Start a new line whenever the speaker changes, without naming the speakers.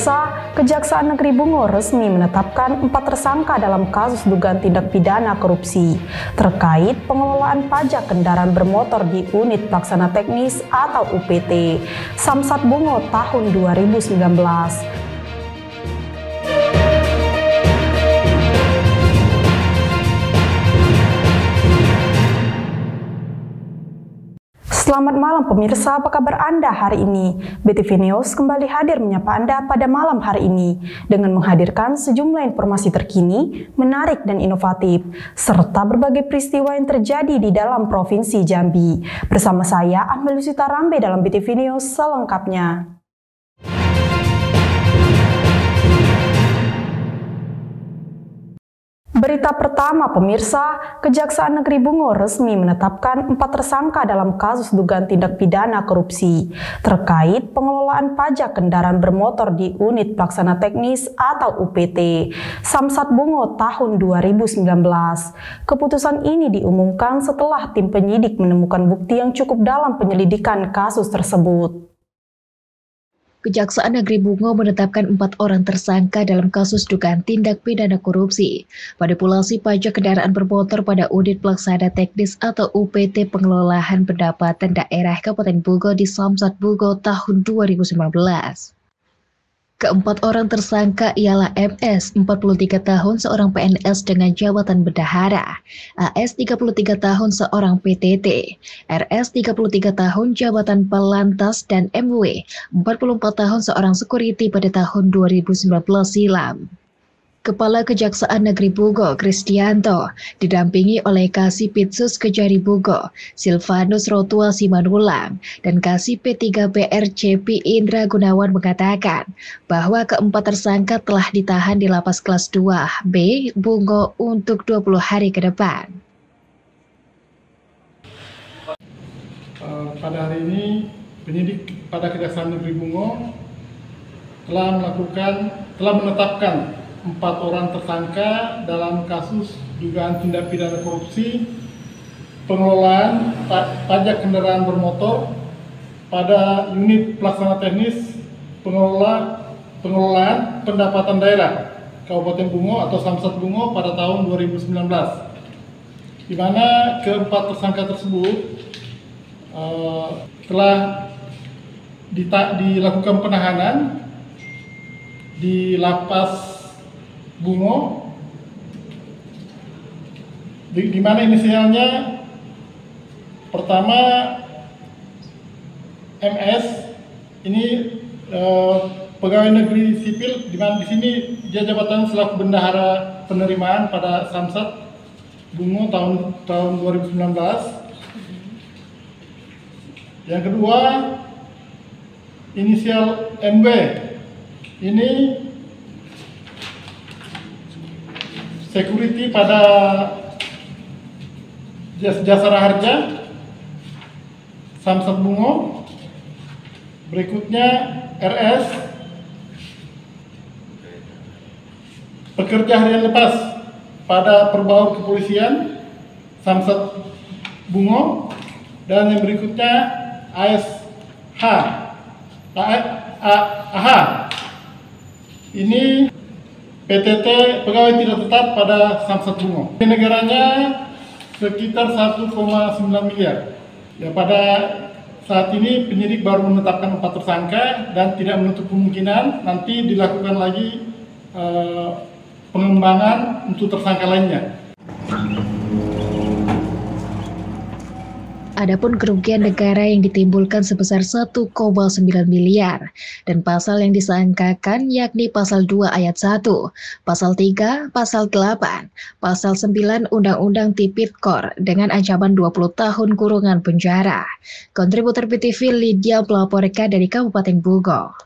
Pemirsa, Kejaksaan Negeri Bungo resmi menetapkan 4 tersangka dalam kasus dugaan tindak pidana korupsi terkait pengelolaan pajak kendaraan bermotor di Unit Pelaksana Teknis atau UPT Samsat Bungo tahun 2019. Selamat malam pemirsa, apa kabar Anda hari ini? BTV News kembali hadir menyapa Anda pada malam hari ini dengan menghadirkan sejumlah informasi terkini, menarik dan inovatif, serta berbagai peristiwa yang terjadi di dalam Provinsi Jambi. Bersama saya, Ahmad Lusita Rambe dalam BTV News selengkapnya. Berita pertama pemirsa, Kejaksaan Negeri Bungo resmi menetapkan 4 tersangka dalam kasus dugaan tindak pidana korupsi terkait pengelolaan pajak kendaraan bermotor di Unit Pelaksana Teknis atau UPT Samsat Bungo tahun 2019. Keputusan ini diumumkan setelah tim penyidik menemukan bukti yang cukup dalam penyelidikan kasus tersebut.
Kejaksaan Negeri Bungo menetapkan 4 orang tersangka dalam kasus dugaan tindak pidana korupsi, manipulasi pajak kendaraan bermotor pada Unit Pelaksana Teknis atau UPT Pengelolaan Pendapatan Daerah Kabupaten Bungo di Samsat Bungo tahun 2019. Keempat orang tersangka ialah MS, 43 tahun, seorang PNS dengan jabatan bendahara, AS, 33 tahun, seorang PTT, RS, 33 tahun, jabatan pelantas, dan MW, 44 tahun, seorang security pada tahun 2019 silam. Kepala Kejaksaan Negeri Bungo, Kristianto, didampingi oleh Kasipitsus Kejari Bungo, Silvanus Rotua Simanulang, dan Kasip P3PR CP Indra Gunawan mengatakan bahwa keempat tersangka telah ditahan di Lapas Kelas 2B Bungo untuk 20 hari ke depan.
Pada hari ini, penyidik pada Kejaksaan Negeri Bungo telah menetapkan 4 orang tersangka dalam kasus dugaan tindak pidana korupsi pengelolaan pajak kendaraan bermotor pada Unit Pelaksana Teknis pengelolaan pendapatan daerah Kabupaten Bungo atau Samsat Bungo pada tahun 2019, di mana keempat tersangka tersebut telah dilakukan penahanan di Lapas Bungo, di mana inisialnya pertama MS ini pegawai negeri sipil, di mana di sini dia jabatan selaku bendahara penerimaan pada Samsat Bungo tahun 2019. Yang kedua inisial MW ini security pada Jasara Harja Samsat Bungo. Berikutnya RS, pekerja harian lepas pada Perbaur Kepolisian Samsat Bungo. Dan yang berikutnya ASH ini PTT, pegawai tidak tetap pada Samsat Bungo. Negaranya sekitar 1,9 miliar. Ya, pada saat ini penyidik baru menetapkan 4 tersangka dan tidak menutup kemungkinan nanti dilakukan lagi pengembangan untuk tersangka lainnya.
Adapun kerugian negara yang ditimbulkan sebesar 1,9 miliar dan pasal yang disangkakan yakni pasal 2 ayat 1, pasal 3, pasal 8, pasal 9 Undang-Undang Tipikor dengan ancaman 20 tahun kurungan penjara. Kontributor BTV Lydia melaporkan dari Kabupaten Bungo.